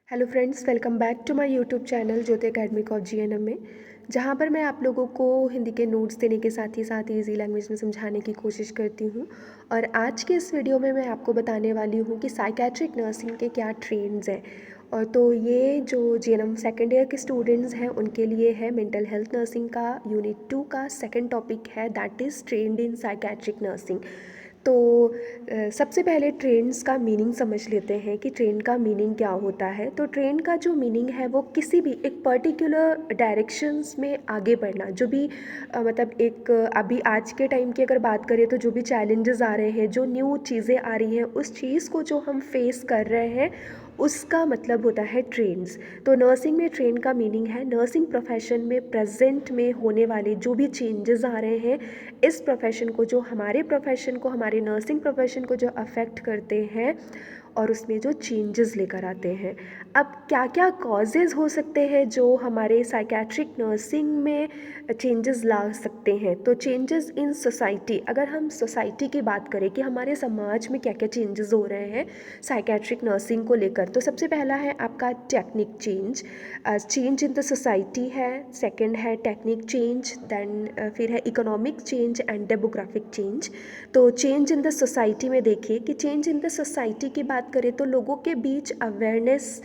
Hello friends, welcome back to my YouTube channel Jyoti academic of GNM में, जहां पर मैं आप लोगों को हिंदी के नोट्स देने के साथ ही इजी लैंग्वेज में समझाने की कोशिश करती हूं। और आज के इस वीडियो में मैं आपको बताने वाली हूं कि साइकेट्रिक नर्सिंग के क्या ट्रेंड्स हैं। और तो ये जो जीएनएम सेकेंड ईयर के स्टूडेंट्स हैं उनके लिए है मेंटल हेल्थ नर्सिंग का यूनिट 2 का सेकेंड टॉपिक है, that is trend in psychiatric nursing. तो सबसे पहले ट्रेंड्स का मीनिंग समझ लेते हैं कि ट्रेंड का मीनिंग क्या होता है। तो ट्रेंड का जो मीनिंग है वो किसी भी एक पर्टिकुलर डायरेक्शंस में आगे बढ़ना, जो भी मतलब एक अभी आज के टाइम की अगर बात करें तो जो भी चैलेंजेस आ रहे हैं, जो न्यू चीज़ें आ रही हैं, उस चीज़ को जो हम फेस कर रहे हैं उसका मतलब होता है ट्रेंड्स। तो नर्सिंग में ट्रेंड का मीनिंग है नर्सिंग प्रोफेशन में प्रेजेंट में होने वाले जो भी चेंजेस आ रहे हैं, इस प्रोफेशन को, जो हमारे प्रोफेशन को, हमारे नर्सिंग प्रोफेशन को जो अफेक्ट करते हैं और उसमें जो चेंजेस लेकर आते हैं। अब क्या क्या कॉजेज़ हो सकते हैं जो हमारे साइकेट्रिक नर्सिंग में चेंजेस ला सकते हैं। तो चेंजेस इन सोसाइटी, अगर हम सोसाइटी की बात करें कि हमारे समाज में क्या क्या चेंजेस हो रहे हैं साइकेट्रिक नर्सिंग को लेकर, तो सबसे पहला है आपका technique change, change in the society है। सेकंड है टेक्निक चेंज, देन फिर है economic change and demographic change. तो चेंज इन द सोसाइटी में देखिए कि चेंज इन द सोसाइटी की बात करें तो लोगों के बीच अवेयरनेस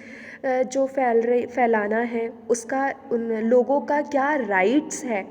जो फैलाना है, उसका उन लोगों का क्या राइट्स है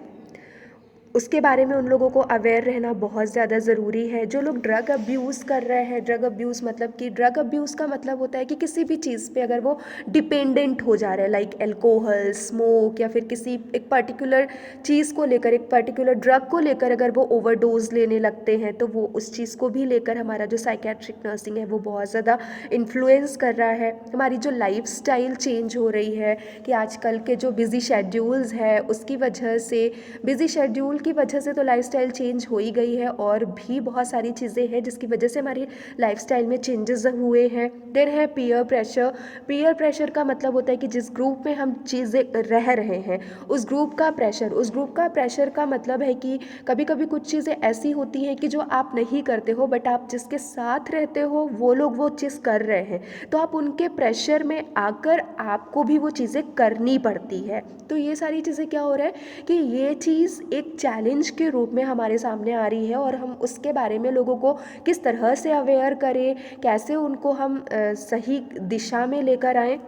उसके बारे में उन लोगों को अवेयर रहना बहुत ज़्यादा ज़रूरी है। जो लोग ड्रग अब्यूज़ कर रहे हैं, ड्रग अब्यूज़ मतलब कि ड्रग अब्यूज़ का मतलब होता है कि किसी भी चीज़ पे अगर वो डिपेंडेंट हो जा रहे हैं, लाइक अल्कोहल, स्मोक, या फिर किसी एक पर्टिकुलर चीज़ को लेकर, एक पर्टिकुलर ड्रग को लेकर अगर वो ओवरडोज लेने लगते हैं, तो वो उस चीज़ को भी लेकर हमारा जो साइकेट्रिक नर्सिंग है वो बहुत ज़्यादा इन्फ्लुएंस कर रहा है। हमारी जो लाइफ स्टाइल चेंज हो रही है कि आजकल के जो बिज़ी शेड्यूल्स है उसकी वजह से, बिज़ी शेड्यूल की वजह से तो लाइफस्टाइल चेंज हो ही गई है, और भी बहुत सारी चीज़ें हैं जिसकी वजह से हमारी लाइफस्टाइल में चेंजेस हुए हैं। देन है पीयर प्रेशर। पीयर प्रेशर का मतलब होता है कि जिस ग्रुप में हम चीज़ें रह रहे हैं उस ग्रुप का प्रेशर, उस ग्रुप का प्रेशर का मतलब है कि कभी कभी कुछ चीज़ें ऐसी होती हैं कि जो आप नहीं करते हो, बट आप जिसके साथ रहते हो वो लोग वो चीज़ कर रहे हैं, तो आप उनके प्रेशर में आकर आपको भी वो चीज़ें करनी पड़ती है। तो ये सारी चीज़ें क्या हो रहा है कि ये चीज़ एक चैलेंज के रूप में हमारे सामने आ रही है, और हम उसके बारे में लोगों को किस तरह से अवेयर करें, कैसे उनको हम सही दिशा में लेकर आएँ।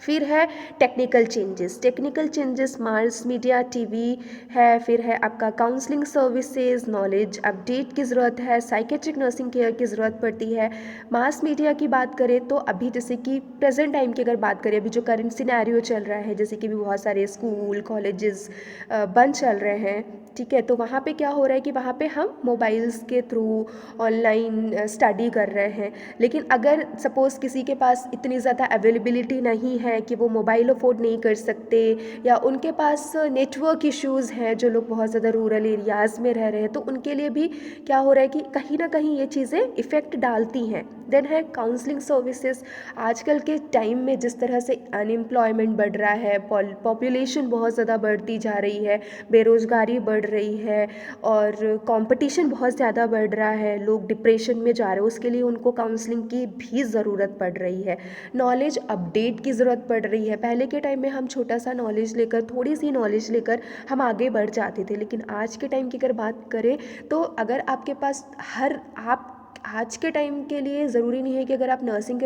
फिर है technical changes. Technical changes mass media, TV है, फिर है आपका काउंसलिंग सर्विसेज, नॉलेज अपडेट की ज़रूरत है, साइकेट्रिक नर्सिंग केयर की ज़रूरत पड़ती है। मास मीडिया की बात करें तो अभी जैसे कि प्रेजेंट टाइम की अगर बात करें, अभी जो करंट सिनेरियो चल रहा है, जैसे कि भी बहुत सारे स्कूल कॉलेजेस बंद चल रहे हैं, ठीक है, तो वहाँ पे क्या हो रहा है कि वहाँ पे हम मोबाइल्स के थ्रू ऑनलाइन स्टडी कर रहे हैं। लेकिन अगर सपोज़ किसी के पास इतनी ज़्यादा अवेलेबिलिटी नहीं है कि वो मोबाइल अफोर्ड नहीं कर सकते, या उनके पास नेटवर्क इश्यूज़ हैं, जो लोग बहुत ज़्यादा रूरल एरियाज़ में रह रहे हैं, तो उनके लिए भी क्या हो रहा है कि कहीं ना कहीं ये चीज़ें इफ़ेक्ट डालती हैं। देन है काउंसलिंग सर्विसेज। आजकल के टाइम में जिस तरह से अनएम्प्लॉयमेंट बढ़ रहा है, पॉपुलेशन बहुत ज़्यादा बढ़ती जा रही है, बेरोज़गारी बढ़ रही है, और कंपटीशन बहुत ज़्यादा बढ़ रहा है, लोग डिप्रेशन में जा रहे हैं, उसके लिए उनको काउंसलिंग की भी ज़रूरत पड़ रही है। नॉलेज अपडेट की ज़रूरत पड़ रही है। पहले के टाइम में हम छोटा सा नॉलेज लेकर, थोड़ी सी नॉलेज लेकर हम आगे बढ़ जाते थे, लेकिन आज के टाइम की अगर बात करें तो अगर आपके पास हर आप आज के टाइम के लिए ज़रूरी नहीं है कि अगर आप नर्सिंग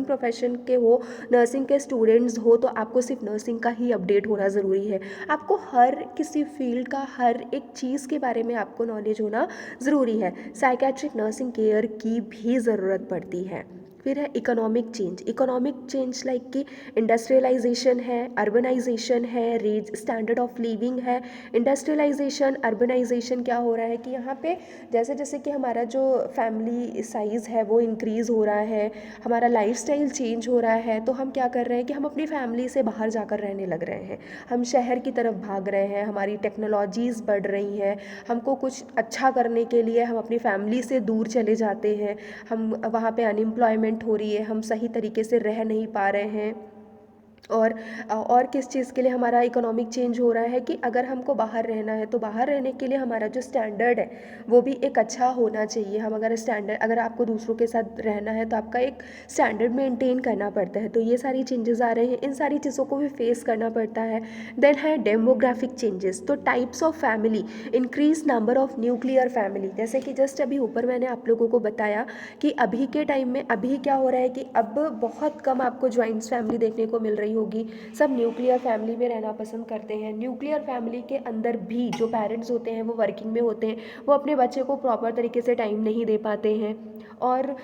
प्रोफेशन के हो, नर्सिंग के स्टूडेंट्स हो, तो आपको सिर्फ नर्सिंग का ही अपडेट होना ज़रूरी है। आपको हर किसी फील्ड का हर एक चीज़ के बारे में आपको नॉलेज होना ज़रूरी है। साइकेट्रिक नर्सिंग केयर की भी ज़रूरत पड़ती है। फिर है economic change. Economic change like कि इंडस्ट्रियलाइजेशन है, अर्बनाइजेशन है, रेज स्टैंडर्ड ऑफ लिविंग है। इंडस्ट्रियलाइजेशन, अर्बनाइजेशन क्या हो रहा है कि यहाँ पे जैसे जैसे कि हमारा जो फैमिली साइज़ है वो इंक्रीज़ हो रहा है, हमारा लाइफस्टाइल चेंज हो रहा है, तो हम क्या कर रहे हैं कि हम अपनी फैमिली से बाहर जाकर रहने लग रहे हैं, हम शहर की तरफ भाग रहे हैं, हमारी टेक्नोलॉजीज़ बढ़ रही हैं, हमको कुछ अच्छा करने के लिए हम अपनी फैमिली से दूर चले जाते हैं, हम वहाँ पे अनएम्प्लॉयमेंट हो रही है, हम सही तरीके से रह नहीं पा रहे हैं, और किस चीज़ के लिए हमारा इकोनॉमिक चेंज हो रहा है कि अगर हमको बाहर रहना है तो बाहर रहने के लिए हमारा जो स्टैंडर्ड है वो भी एक अच्छा होना चाहिए। हम अगर आपको दूसरों के साथ रहना है तो आपका एक स्टैंडर्ड मेंटेन करना पड़ता है। तो ये सारी चेंजेस आ रहे हैं, इन सारी चीज़ों को भी फेस करना पड़ता है। देन है डेमोग्राफिक चेंजेस, तो types of family, increase number of nuclear family. जैसे कि जस्ट अभी ऊपर मैंने आप लोगों को बताया कि अभी के टाइम में अभी क्या हो रहा है कि अब बहुत कम आपको ज्वाइंट्स फैमिली देखने को मिल रही होगी, सब न्यूक्लियर फैमिली में रहना पसंद करते हैं। न्यूक्लियर फैमिली के अंदर भी जो पेरेंट्स होते हैं वो वर्किंग में होते हैं, वो अपने बच्चे को प्रॉपर तरीके से टाइम नहीं दे पाते हैं। और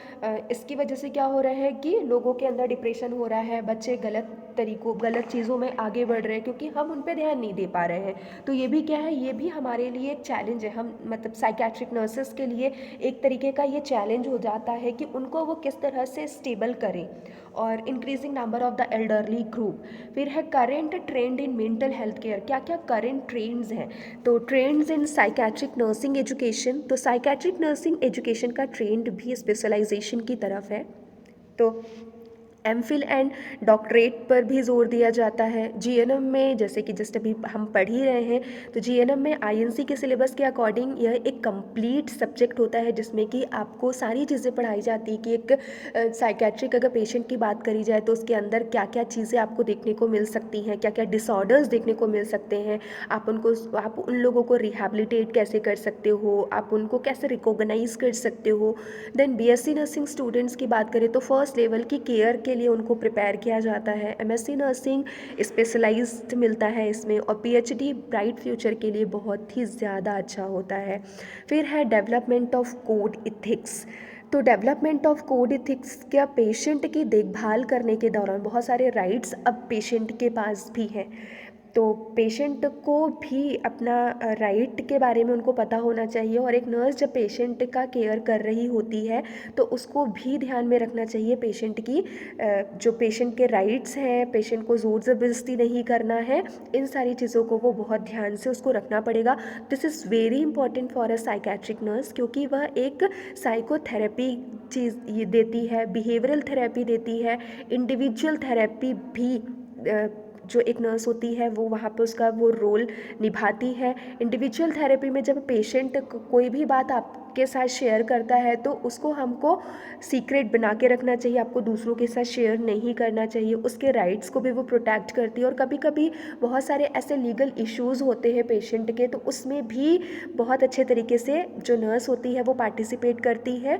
इसकी वजह से क्या हो रहा है कि लोगों के अंदर डिप्रेशन हो रहा है, बच्चे गलत चीज़ों में आगे बढ़ रहे हैं क्योंकि हम उन पे ध्यान नहीं दे पा रहे हैं। तो ये भी क्या है, ये भी हमारे लिए एक चैलेंज है। हम मतलब साइकेट्रिक नर्सेस के लिए एक तरीके का ये चैलेंज हो जाता है कि उनको वो किस तरह से स्टेबल करें। और increasing number of the elderly group. फिर है current trend in mental health care, क्या क्या करेंट ट्रेंड्स हैं। तो trends in psychiatric nursing education, तो साइकेट्रिक नर्सिंग एजुकेशन का ट्रेंड भी स्पेशलाइजेशन की तरफ है। तो एमफिल एंड डॉक्टरेट पर भी जोर दिया जाता है। जीएनएम में जैसे कि जस्ट अभी हम पढ़ ही रहे हैं, तो जीएनएम में आईएनसी के सिलेबस के अकॉर्डिंग यह एक कंप्लीट सब्जेक्ट होता है जिसमें कि आपको सारी चीज़ें पढ़ाई जाती है कि एक साइकेट्रिक अगर पेशेंट की बात करी जाए तो उसके अंदर क्या क्या चीज़ें आपको देखने को मिल सकती हैं, क्या क्या डिसऑर्डर्स देखने को मिल सकते हैं, आप उन लोगों को रिहैबिलिटेट कैसे कर सकते हो, आप उनको कैसे रिकॉग्नाइज कर सकते हो। देन बीएससी नर्सिंग स्टूडेंट्स की बात करें तो फर्स्ट लेवल की केयर के लिए उनको प्रिपेयर किया जाता है। एमएससी नर्सिंग स्पेशलाइज्ड मिलता है इसमें, और पीएचडी ब्राइट फ्यूचर के लिए बहुत ही ज़्यादा अच्छा होता है। फिर है डेवलपमेंट ऑफ कोड इथिक्स। तो डेवलपमेंट ऑफ कोड इथिक्स क्या, पेशेंट की देखभाल करने के दौरान बहुत सारे राइट्स अब पेशेंट के पास भी हैं। तो पेशेंट को भी अपना राइट के बारे में उनको पता होना चाहिए, और एक नर्स जब पेशेंट का केयर कर रही होती है तो उसको भी ध्यान में रखना चाहिए पेशेंट की जो पेशेंट के राइट्स हैं, पेशेंट को ज़ोर ज़बरदस्ती नहीं करना है, इन सारी चीज़ों को वो बहुत ध्यान से उसको रखना पड़ेगा। This is very important for a psychiatric nurse, क्योंकि वह एक साइकोथेरेपी चीज़ ये देती है, बिहेवियरल थेरेपी देती है, इंडिविजुअल थेरेपी भी जो एक नर्स होती है वो वहाँ पे उसका वो रोल निभाती है। इंडिविजुअल थेरेपी में जब पेशेंट कोई भी बात आपके साथ शेयर करता है तो उसको हमको सीक्रेट बना के रखना चाहिए, आपको दूसरों के साथ शेयर नहीं करना चाहिए। उसके राइट्स को भी वो प्रोटेक्ट करती है, और कभी कभी बहुत सारे ऐसे लीगल इश्यूज़ होते हैं पेशेंट के, तो उसमें भी बहुत अच्छे तरीके से जो नर्स होती है वो पार्टिसिपेट करती है।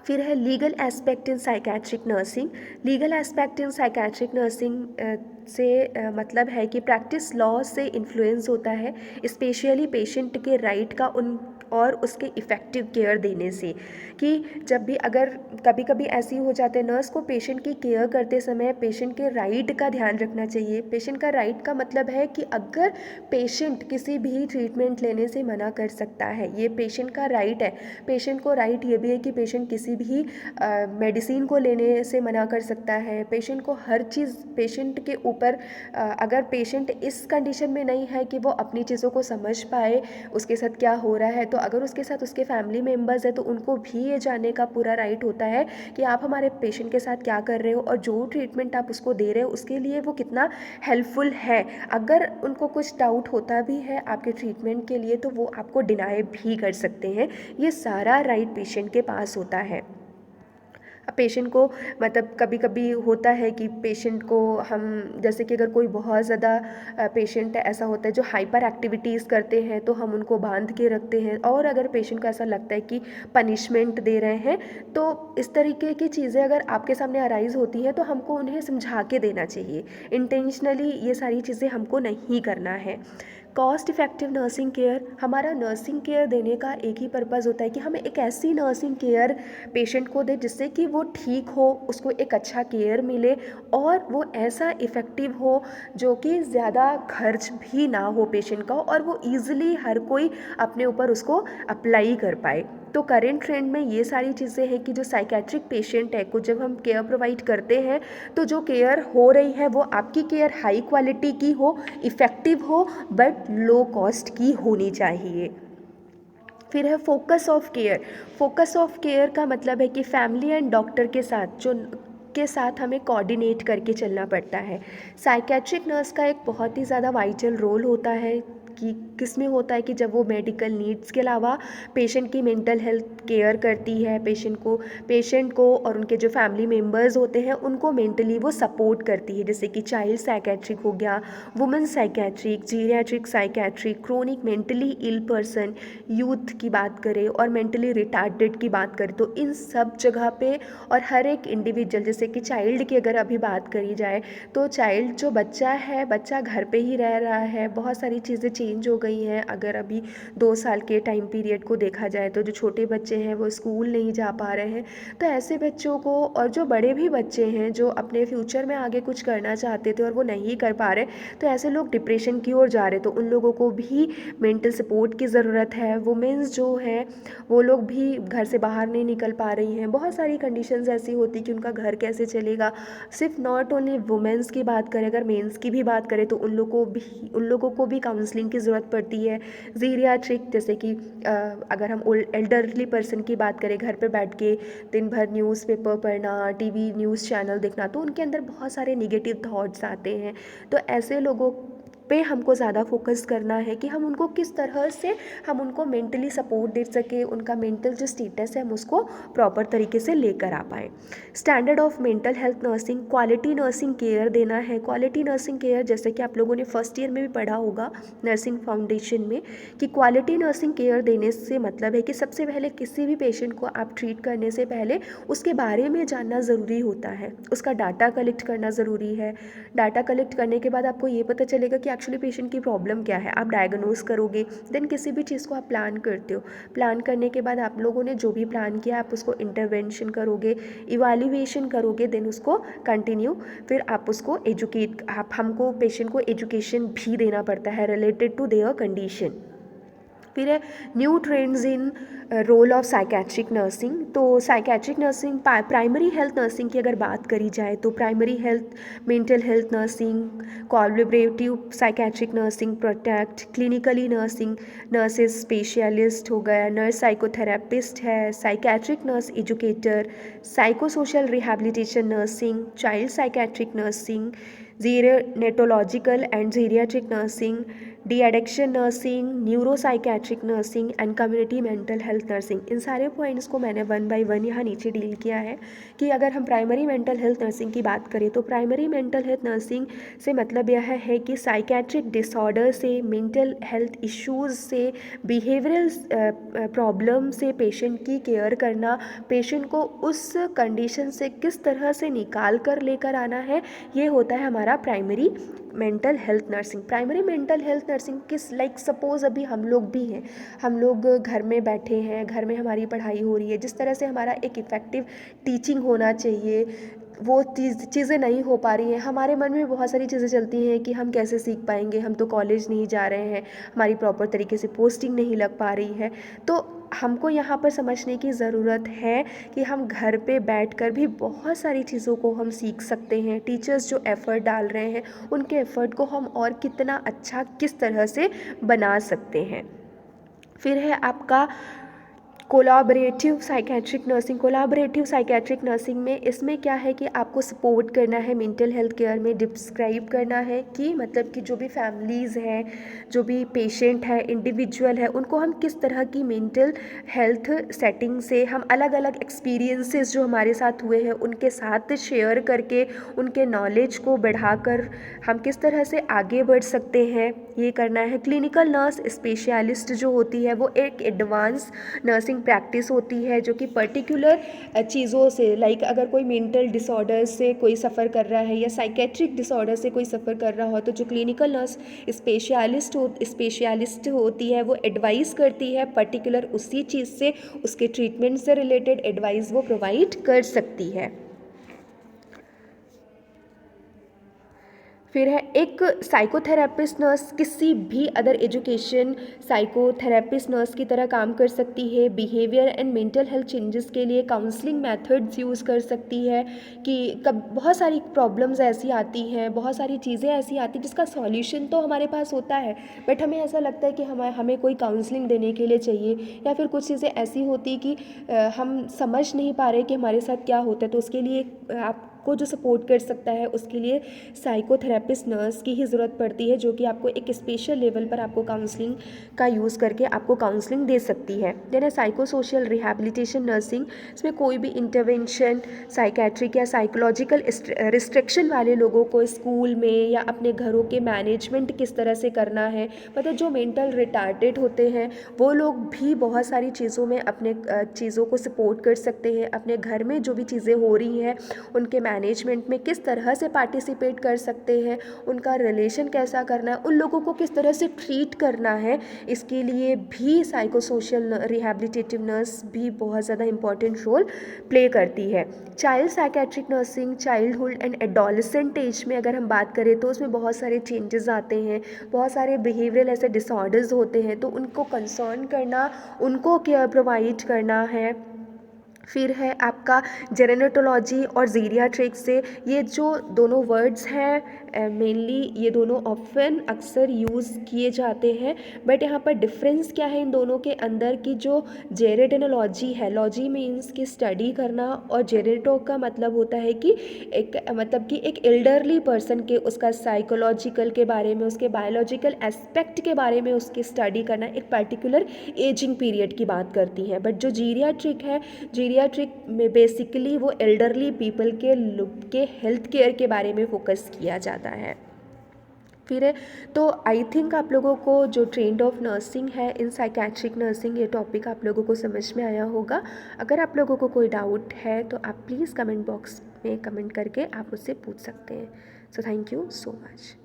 फिर है legal aspect in psychiatric nursing. Legal aspect in psychiatric nursing से मतलब है कि प्रैक्टिस लॉ से इन्फ्लुएंस होता है, स्पेशली पेशेंट के राइट का उन और उसके इफ़ेक्टिव केयर देने से। कि जब भी अगर कभी कभी ऐसी हो जाते हैं, नर्स को पेशेंट की केयर करते समय पेशेंट के राइट का ध्यान रखना चाहिए। पेशेंट का राइट का मतलब है कि अगर पेशेंट किसी भी ट्रीटमेंट लेने से मना कर सकता है, ये पेशेंट का राइट है। पेशेंट को राइट ये भी है कि पेशेंट किसी भी मेडिसिन को लेने से मना कर सकता है। पेशेंट को हर चीज़ पेशेंट के ऊपर अगर पेशेंट इस कंडीशन में नहीं है कि वो अपनी चीज़ों को समझ पाए उसके साथ क्या हो रहा है, तो अगर उसके साथ उसके फैमिली मेम्बर्स है तो उनको भी ये जानने का पूरा राइट होता है कि आप हमारे पेशेंट के साथ क्या कर रहे हो, और जो ट्रीटमेंट आप उसको दे रहे हो उसके लिए वो कितना हेल्पफुल है। अगर उनको कुछ डाउट होता भी है आपके ट्रीटमेंट के लिए तो वो आपको डिनाई भी कर सकते हैं। ये सारा राइट पेशेंट के पास होता है। अब पेशेंट को मतलब कभी कभी होता है कि पेशेंट को हम जैसे कि अगर कोई बहुत ज़्यादा पेशेंट ऐसा होता है जो हाइपर एक्टिविटीज़ करते हैं तो हम उनको बांध के रखते हैं, और अगर पेशेंट को ऐसा लगता है कि पनिशमेंट दे रहे हैं तो इस तरीके की चीज़ें अगर आपके सामने अराइज होती है तो हमको उन्हें समझा के देना चाहिए। इंटेंशनली ये सारी चीज़ें हमको नहीं करना है। कॉस्ट इफ़ेक्टिव नर्सिंग केयर, हमारा नर्सिंग केयर देने का एक ही पर्पज़ होता है कि हमें एक ऐसी नर्सिंग केयर पेशेंट को दे जिससे कि वो ठीक हो, उसको एक अच्छा केयर मिले, और वो ऐसा इफ़ेक्टिव हो जो कि ज़्यादा खर्च भी ना हो पेशेंट का, और वो ईज़िली हर कोई अपने ऊपर उसको अप्लाई कर पाए। तो करेंट ट्रेंड में ये सारी चीज़ें हैं कि जो साइकेट्रिक पेशेंट है को जब हम केयर प्रोवाइड करते हैं तो जो केयर हो रही है वो आपकी केयर हाई क्वालिटी की हो, इफ़ेक्टिव हो, बट लो कॉस्ट की होनी चाहिए। फिर है focus of care. Focus of care का मतलब है कि फैमिली एंड डॉक्टर के साथ जो के साथ हमें कोऑर्डिनेट करके चलना पड़ता है। साइकेट्रिक नर्स का एक बहुत ही ज़्यादा वाइटल रोल होता है कि किस में होता है कि जब वो मेडिकल नीड्स के अलावा पेशेंट की मेंटल हेल्थ केयर करती है, पेशेंट को और उनके जो फैमिली मेम्बर्स होते हैं उनको मेंटली वो सपोर्ट करती है। जैसे कि चाइल्ड साइकेट्रिक हो गया, women psychiatric, geriatric psychiatric, chronic mentally ill person, youth की बात करें और मेंटली रिटार्डेड की बात करें तो इन सब जगह पे और हर एक इंडिविजुअल, जैसे कि चाइल्ड की अगर अभी बात करी जाए तो चाइल्ड जो बच्चा है, बच्चा घर पे ही रह रहा है, बहुत सारी चीज़ें चेंज हो गई हैं। अगर अभी 2 साल के टाइम पीरियड को देखा जाए तो जो छोटे बच्चे हैं वो स्कूल नहीं जा पा रहे हैं, तो ऐसे बच्चों को और जो बड़े भी बच्चे हैं जो अपने फ्यूचर में आगे कुछ करना चाहते थे और वो नहीं कर पा रहे, तो ऐसे लोग डिप्रेशन की ओर जा रहे, तो उन लोगों को भी मेंटल सपोर्ट की ज़रूरत है। वुमेन्स जो हैं वो लोग भी घर से बाहर नहीं निकल पा रही हैं, बहुत सारी कंडीशंस ऐसी होती कि उनका घर कैसे चलेगा। सिर्फ नॉट ओनली वुमेन्स की बात करें, अगर मेंस की भी बात करें तो उन लोगों को भी काउंसलिंग की ज़रूरत पड़ती है। जीरियाट्रिक, जैसे कि अगर हम एल्डरली पर्सन की बात करें, घर पे बैठ के दिन भर न्यूज़पेपर पढ़ना, टीवी न्यूज़ चैनल देखना, तो उनके अंदर बहुत सारे निगेटिव थॉट्स आते हैं। तो ऐसे लोगों पे हमको ज़्यादा फोकस करना है कि हम उनको किस तरह से हम उनको मेंटली सपोर्ट दे सके, उनका मेंटल जो स्टेटस है हम उसको प्रॉपर तरीके से लेकर आ पाएँ। Standard of mental health nursing, quality nursing care देना है। क्वालिटी नर्सिंग केयर जैसे कि आप लोगों ने फर्स्ट ईयर में भी पढ़ा होगा नर्सिंग फाउंडेशन में कि क्वालिटी नर्सिंग केयर देने से मतलब है कि सबसे पहले किसी भी पेशेंट को आप ट्रीट करने से पहले उसके बारे में जानना ज़रूरी होता है, उसका डाटा कलेक्ट करना ज़रूरी है। डाटा कलेक्ट करने के बाद आपको ये पता चलेगा कि एक्चुअली पेशेंट की प्रॉब्लम क्या है, आप डायग्नोज करोगे, देन किसी भी चीज़ को आप प्लान करते हो। प्लान करने के बाद आप लोगों ने जो भी प्लान किया आप उसको इंटरवेंशन करोगे, इवैल्यूएशन करोगे, देन उसको कंटिन्यू, फिर आप उसको आप हमको पेशेंट को एजुकेशन भी देना पड़ता है रिलेटेड टू देयर कंडीशन। फिर है new trends in role of psychiatric nursing. तो psychiatric nursing, primary health nursing की अगर बात करी जाए तो primary health, mental health nursing, collaborative psychiatric nursing, protect, clinically nursing, nurses specialist हो गया, नर्स साइकोथेरेपिस्ट है, psychiatric nurse educator, psychosocial rehabilitation nursing, child psychiatric nursing, geriatric and geriatric nursing, de addiction nursing, neuropsychiatric nursing and community mental health nursing. इन सारे points को मैंने 1 bye 1 यहाँ नीचे deal किया है कि अगर हम प्राइमरी मेंटल हेल्थ नर्सिंग की बात करें तो प्राइमरी मेंटल हेल्थ नर्सिंग से मतलब यह है कि साइकेट्रिक डिसऑर्डर से, मेंटल हेल्थ इश्यूज़ से, बिहेवियरल प्रॉब्लम से पेशेंट की केयर करना, पेशेंट को उस कंडीशन से किस तरह से निकाल कर लेकर आना है, ये होता है हमारा primary mental health nursing. Primary mental health nursing किस, लाइक सपोज़ अभी हम लोग भी हैं, हम लोग घर में बैठे हैं, घर में हमारी पढ़ाई हो रही है, जिस तरह से हमारा एक इफ़ेक्टिव टीचिंग होना चाहिए वो चीज़ें नहीं हो पा रही हैं। हमारे मन में बहुत सारी चीज़ें चलती हैं कि हम कैसे सीख पाएंगे, हम तो कॉलेज नहीं जा रहे हैं, हमारी प्रॉपर तरीके से पोस्टिंग नहीं लग पा रही है। तो हमको यहाँ पर समझने की ज़रूरत है कि हम घर पे बैठकर भी बहुत सारी चीज़ों को हम सीख सकते हैं। टीचर्स जो एफ़र्ट डाल रहे हैं उनके एफ़र्ट को हम और कितना अच्छा किस तरह से बना सकते हैं। फिर है आपका collaborative psychiatric nursing. Collaborative psychiatric nursing में इसमें क्या है कि आपको सपोर्ट करना है मेंटल हेल्थ केयर में, डिस्क्राइब करना है कि मतलब कि जो भी फैमिलीज़ हैं, जो भी पेशेंट है, इंडिविजुअल है, उनको हम किस तरह की मेंटल हेल्थ सेटिंग से हम अलग अलग एक्सपीरियंसेस जो हमारे साथ हुए हैं उनके साथ शेयर करके उनके नॉलेज को बढ़ाकर हम किस तरह से आगे बढ़ सकते हैं, ये करना है। क्लिनिकल नर्स स्पेशलिस्ट जो होती है वो एक एडवांस नर्सिंग प्रैक्टिस होती है जो कि पर्टिकुलर चीज़ों से, लाइक अगर कोई मेंटल डिसऑर्डर से कोई सफ़र कर रहा है या साइकेट्रिक डिसऑर्डर से कोई सफ़र कर रहा हो तो जो क्लिनिकल नर्स स्पेशलिस्ट होती है वो एडवाइस करती है पर्टिकुलर उसी चीज़ से, उसके ट्रीटमेंट से रिलेटेड एडवाइस वो प्रोवाइड कर सकती है। फिर है एक साइकोथेरेपिस्ट नर्स किसी भी अदर एजुकेशन साइकोथेरेपिस्ट नर्स की तरह काम कर सकती है। Behaviour and mental health changes के लिए काउंसलिंग मेथड्स यूज़ कर सकती है कि कब बहुत सारी प्रॉब्लम्स ऐसी आती हैं, बहुत सारी चीज़ें ऐसी आती हैं जिसका सॉल्यूशन तो हमारे पास होता है, बट हमें ऐसा लगता है कि हमें कोई काउंसलिंग देने के लिए चाहिए, या फिर कुछ चीज़ें ऐसी होती कि हम समझ नहीं पा रहे कि हमारे साथ क्या होता है, तो उसके लिए आप आपको जो सपोर्ट कर सकता है उसके लिए साइकोथेरेपिस्ट नर्स की ही ज़रूरत पड़ती है, जो कि आपको एक स्पेशल लेवल पर आपको काउंसलिंग का यूज़ करके आपको काउंसलिंग दे सकती है। देन है साइको सोशल रिहैबिलिटेशन नर्सिंग। इसमें कोई भी इंटरवेंशन साइकेट्रिक या साइकोलॉजिकल रिस्ट्रिक्शन वाले लोगों को स्कूल में या अपने घरों के मैनेजमेंट किस तरह से करना है, मतलब जो मेंटल रिटार्डेड होते हैं वो लोग भी बहुत सारी चीज़ों में अपने चीज़ों को सपोर्ट कर सकते हैं। अपने घर में जो भी चीज़ें हो रही हैं उनके मैनेजमेंट में किस तरह से पार्टिसिपेट कर सकते हैं, उनका रिलेशन कैसा करना है, उन लोगों को किस तरह से ट्रीट करना है, इसके लिए भी साइको सोशल रिहैबिलिटेटिव नर्स भी बहुत ज़्यादा इंपॉर्टेंट रोल प्ले करती है। Child psychiatric nursing childhood and adolescent age में अगर हम बात करें तो उसमें बहुत सारे चेंजेस आते हैं, बहुत सारे बिहेवियरल ऐसे डिसऑर्डर्स होते हैं, तो उनको कंसर्न करना, उनको केयर प्रोवाइड करना है। फिर है आपका जेरेनेटोलॉजी और जीरियाट्रिक्स से, ये जो दोनों वर्ड्स हैं मेनली ये दोनों ऑप्शन अक्सर यूज़ किए जाते हैं, बट यहाँ पर डिफरेंस क्या है इन दोनों के अंदर कि जो जेरेटेनोलॉजी है, लॉजी मीन्स कि स्टडी करना, और जेरेटो का मतलब होता है कि एक मतलब कि एक एल्डरली पर्सन के उसका साइकोलॉजिकल के बारे में, उसके बायोलॉजिकल एस्पेक्ट के बारे में उसकी स्टडी करना, एक पर्टिकुलर एजिंग पीरियड की बात करती है। बट जो जीरियाट्रिक है, जीरियाट्रिक में बेसिकली वो एल्डरली पीपल के हेल्थ केयर के बारे में फोकस किया जाता है। फिर है तो आई थिंक आप लोगों को जो ट्रेंड ऑफ नर्सिंग है इन साइकेट्रिक नर्सिंग, ये टॉपिक आप लोगों को समझ में आया होगा। अगर आप लोगों को कोई डाउट है तो आप प्लीज़ कमेंट बॉक्स में कमेंट करके आप मुझसे पूछ सकते हैं। So thank you so much.